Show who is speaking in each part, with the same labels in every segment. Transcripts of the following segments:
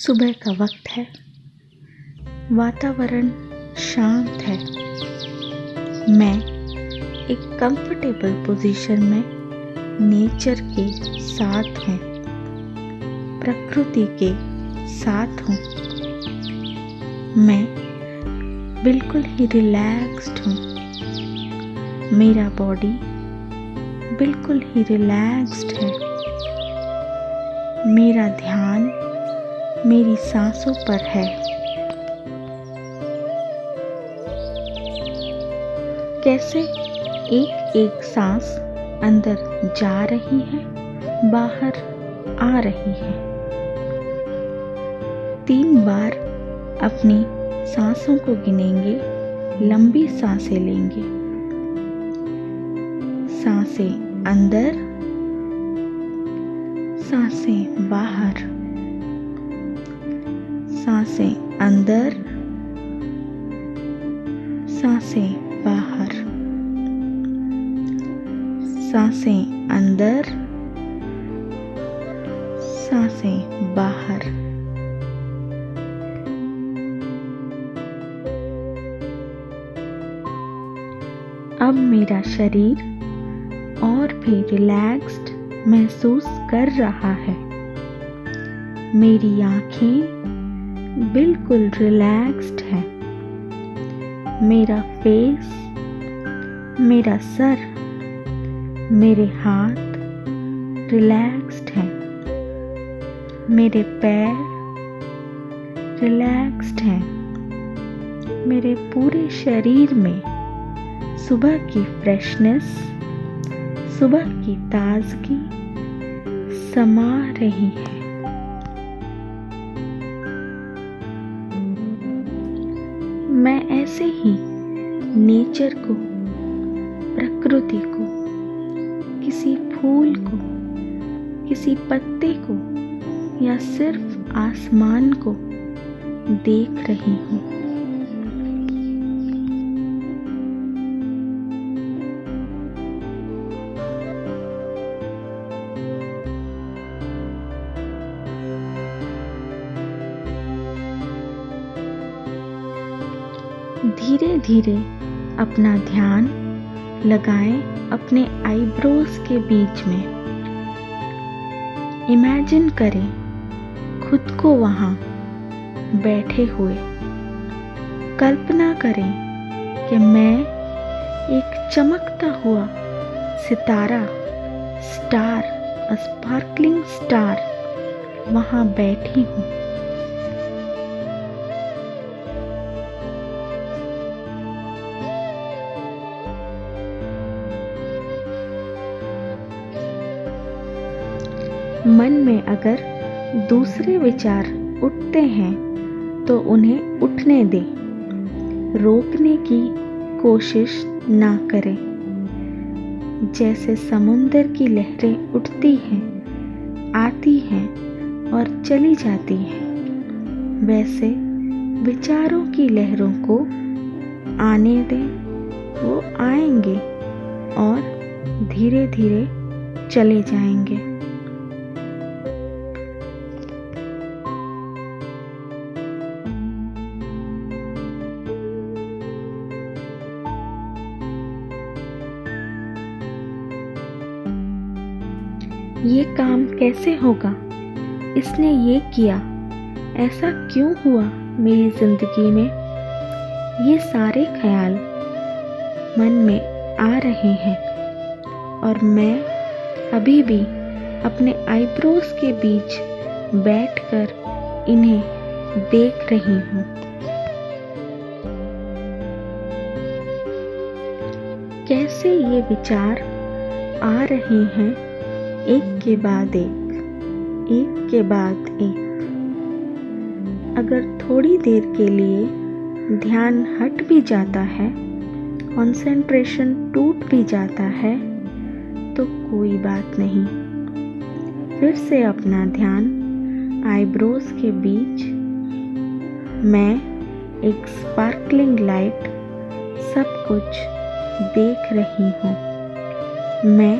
Speaker 1: सुबह का वक्त है, वातावरण शांत है। मैं एक कंफर्टेबल पोजीशन में नेचर के साथ हूँ, प्रकृति के साथ हूँ। मैं बिल्कुल ही रिलैक्स्ड हूँ। मेरा बॉडी बिल्कुल ही रिलैक्स्ड है। मेरा ध्यान मेरी सांसों पर है। कैसे एक एक सांस अंदर जा रही है, बाहर आ रही है। 3 बार अपनी सांसों को गिनेंगे, लंबी सांसें लेंगे। सांसें अंदर, सांसें बाहर, सांसें अंदर, सांसें बाहर, सांसें अंदर, सांसें बाहर। अब मेरा शरीर और भी रिलैक्स्ड महसूस कर रहा है। मेरी आँखें बिल्कुल रिलैक्स्ड है। मेरा फेस, मेरा सर, मेरे हाथ रिलैक्स्ड हैं। मेरे पैर रिलैक्स्ड हैं। मेरे पूरे शरीर में सुबह की फ्रेशनेस, सुबह की ताजगी समा रही है। मैं ऐसे ही नेचर को, प्रकृति को, किसी फूल को, किसी पत्ते को या सिर्फ आसमान को देख रही हूँ। धीरे धीरे अपना ध्यान लगाएं अपने आईब्रोज के बीच में। इमेजिन करें खुद को वहाँ बैठे हुए। कल्पना करें कि मैं एक चमकता हुआ सितारा, स्टार, स्पार्कलिंग स्टार वहाँ बैठी हूँ। मन में अगर दूसरे विचार उठते हैं तो उन्हें उठने दें, रोकने की कोशिश ना करें। जैसे समुंदर की लहरें उठती हैं, आती हैं और चली जाती हैं, वैसे विचारों की लहरों को आने दें। वो आएंगे और धीरे धीरे चले जाएंगे। ये काम कैसे होगा? इसने ये किया, ऐसा क्यों हुआ मेरी जिंदगी में? ये सारे ख्याल मन में आ रहे हैं और मैं अभी भी अपने आईब्रोज के बीच बैठकर इन्हें देख रही हूँ। कैसे ये विचार आ रहे हैं, एक के बाद एक, एक के बाद एक। अगर थोड़ी देर के लिए ध्यान हट भी जाता है, कंसंट्रेशन टूट भी जाता है, तो कोई बात नहीं। फिर से अपना ध्यान आईब्रोज के बीच। मैं एक स्पार्कलिंग लाइट सब कुछ देख रही हूँ। मैं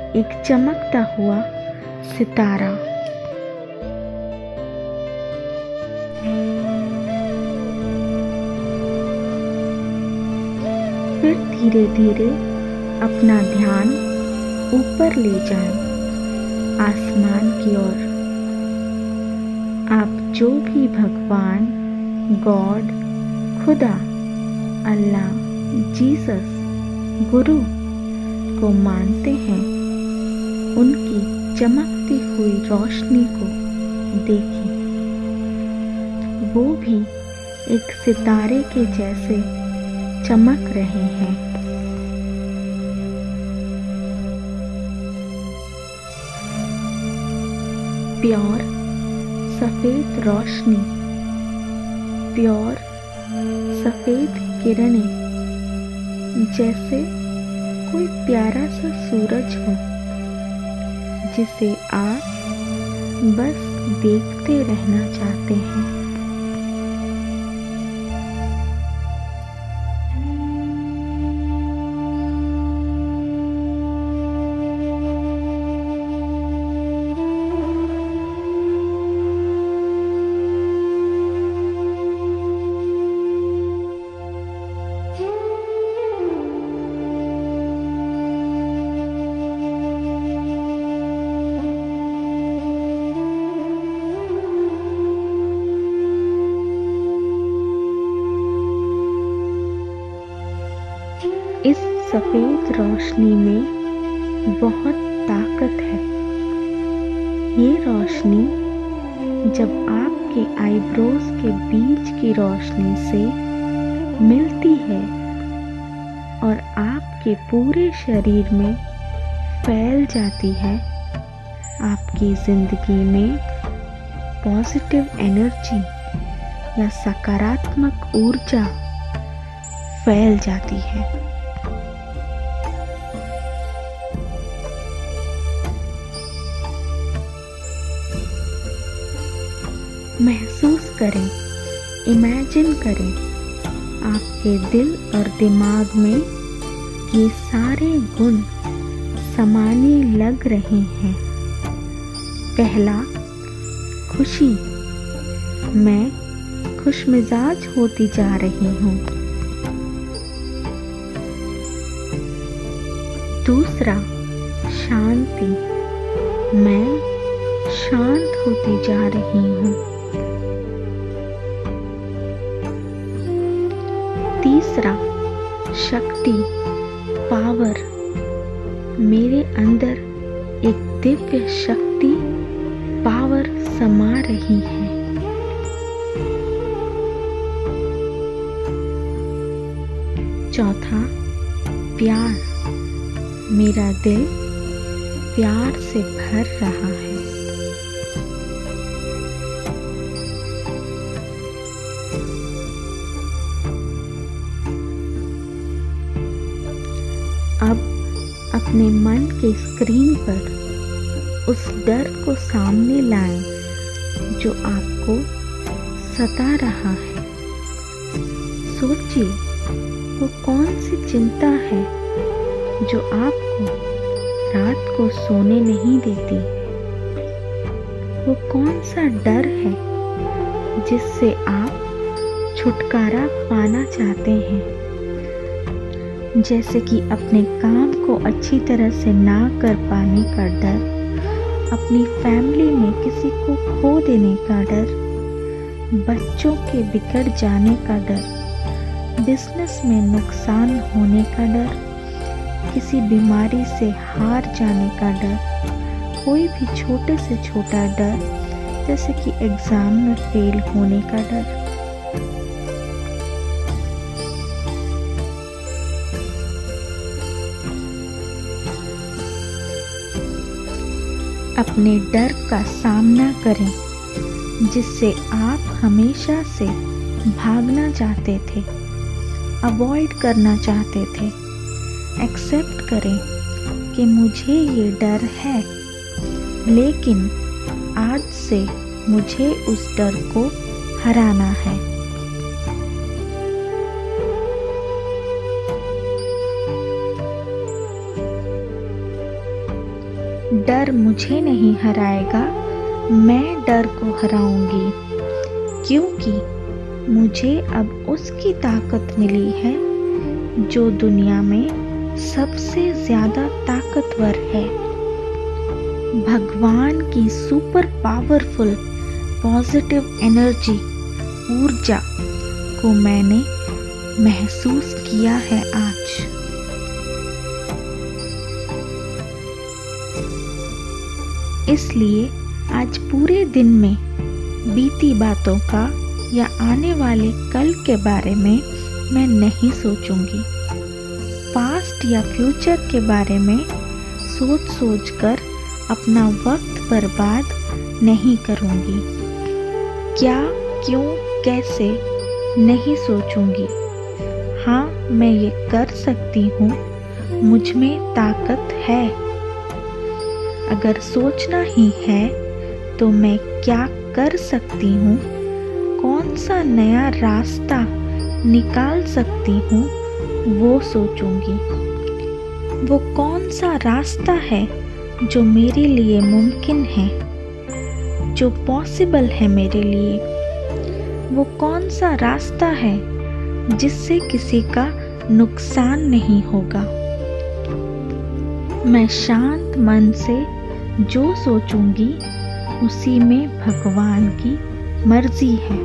Speaker 1: एक चमकता हुआ सितारा। धीरे धीरे अपना ध्यान ऊपर ले जाएं, आसमान की ओर। आप जो भी भगवान, गॉड, खुदा, अल्लाह, जीसस, गुरु को मानते हैं, उनकी चमकती हुई रोशनी को देखें। वो भी एक सितारे के जैसे चमक रहे हैं। प्योर सफेद रोशनी, प्योर सफेद किरणें, जैसे कोई प्यारा सा सूरज हो जिसे आप बस देखते रहना चाहते हैं। इस सफेद रोशनी में बहुत ताकत है। ये रोशनी जब आपके आईब्रोज के बीच की रोशनी से मिलती है और आपके पूरे शरीर में फैल जाती है, आपकी जिंदगी में पॉजिटिव एनर्जी या सकारात्मक ऊर्जा फैल जाती है। महसूस करें, इमेजिन करें, आपके दिल और दिमाग में ये सारे गुण समाने लग रहे हैं। पहला, खुशी, मैं खुशमिजाज होती जा रही हूँ। दूसरा, शांति, मैं शांत होती जा रही हूँ। तीसरा, शक्ति, पावर, मेरे अंदर एक दिव्य शक्ति, पावर समा रही है। चौथा, प्यार, मेरा दिल प्यार से भर रहा है। अब अपने मन के स्क्रीन पर उस डर को सामने लाएं जो आपको सता रहा है। सोचिए, वो कौन सी चिंता है जो आपको रात को सोने नहीं देती? वो कौन सा डर है जिससे आप छुटकारा पाना चाहते हैं? जैसे कि अपने काम को अच्छी तरह से ना कर पाने का डर, अपनी फैमिली में किसी को खो देने का डर, बच्चों के बिगड़ जाने का डर, बिजनेस में नुकसान होने का डर, किसी बीमारी से हार जाने का डर, कोई भी छोटे से छोटा डर, जैसे कि एग्जाम में फेल होने का डर। अपने डर का सामना करें जिससे आप हमेशा से भागना चाहते थे, अवॉइड करना चाहते थे। एक्सेप्ट करें कि मुझे ये डर है, लेकिन आज से मुझे उस डर को हराना है। डर मुझे नहीं हराएगा, मैं डर को हराऊंगी, क्योंकि मुझे अब उसकी ताकत मिली है जो दुनिया में सबसे ज्यादा ताकतवर है। भगवान की सुपर पावरफुल पॉजिटिव एनर्जी, ऊर्जा को मैंने महसूस किया है आज। इसलिए आज पूरे दिन में बीती बातों का या आने वाले कल के बारे में मैं नहीं सोचूंगी। पास्ट या फ्यूचर के बारे में सोच कर अपना वक्त बर्बाद नहीं करूंगी। क्या, क्यों, कैसे नहीं सोचूंगी। हाँ, मैं ये कर सकती हूँ, मुझ में ताकत है। अगर सोचना ही है तो मैं क्या कर सकती हूँ, कौन सा नया रास्ता निकाल सकती हूँ, वो सोचूंगी। वो कौन सा रास्ता है जो मेरे लिए मुमकिन है, जो पॉसिबल है मेरे लिए। वो कौन सा रास्ता है जिससे किसी का नुकसान नहीं होगा। मैं शांत मन से जो सोचूंगी उसी में भगवान की मर्जी है।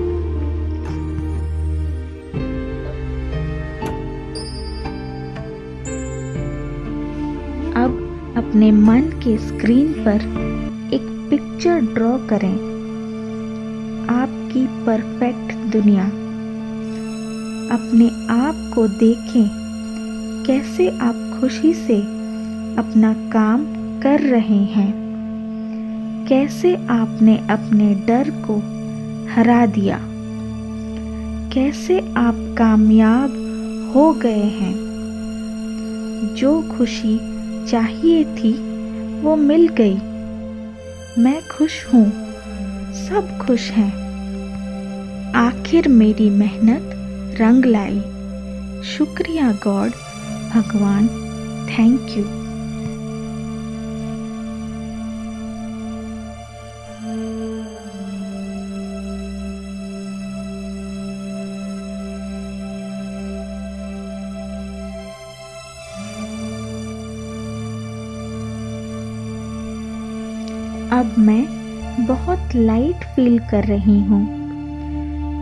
Speaker 1: अब अपने मन के स्क्रीन पर एक पिक्चर ड्रॉ करें, आपकी परफेक्ट दुनिया। अपने आप को देखें, कैसे आप खुशी से अपना काम कर रहे हैं, कैसे आपने अपने डर को हरा दिया, कैसे आप कामयाब हो गए हैं। जो खुशी चाहिए थी वो मिल गई। मैं खुश हूँ, सब खुश हैं। आखिर मेरी मेहनत रंग लाई। शुक्रिया गॉड, भगवान, थैंक यू। अब मैं बहुत लाइट फील कर रही हूँ,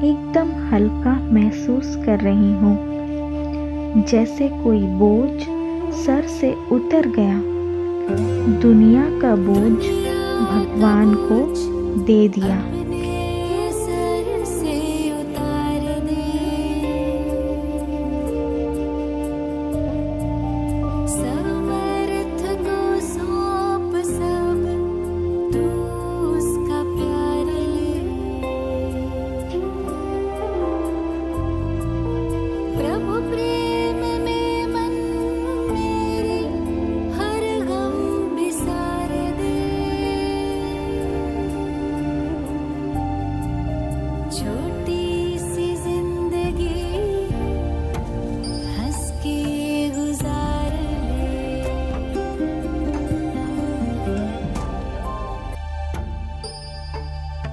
Speaker 1: एकदम हल्का महसूस कर रही हूँ, जैसे कोई बोझ सर से उतर गया। दुनिया का बोझ भगवान को दे दिया।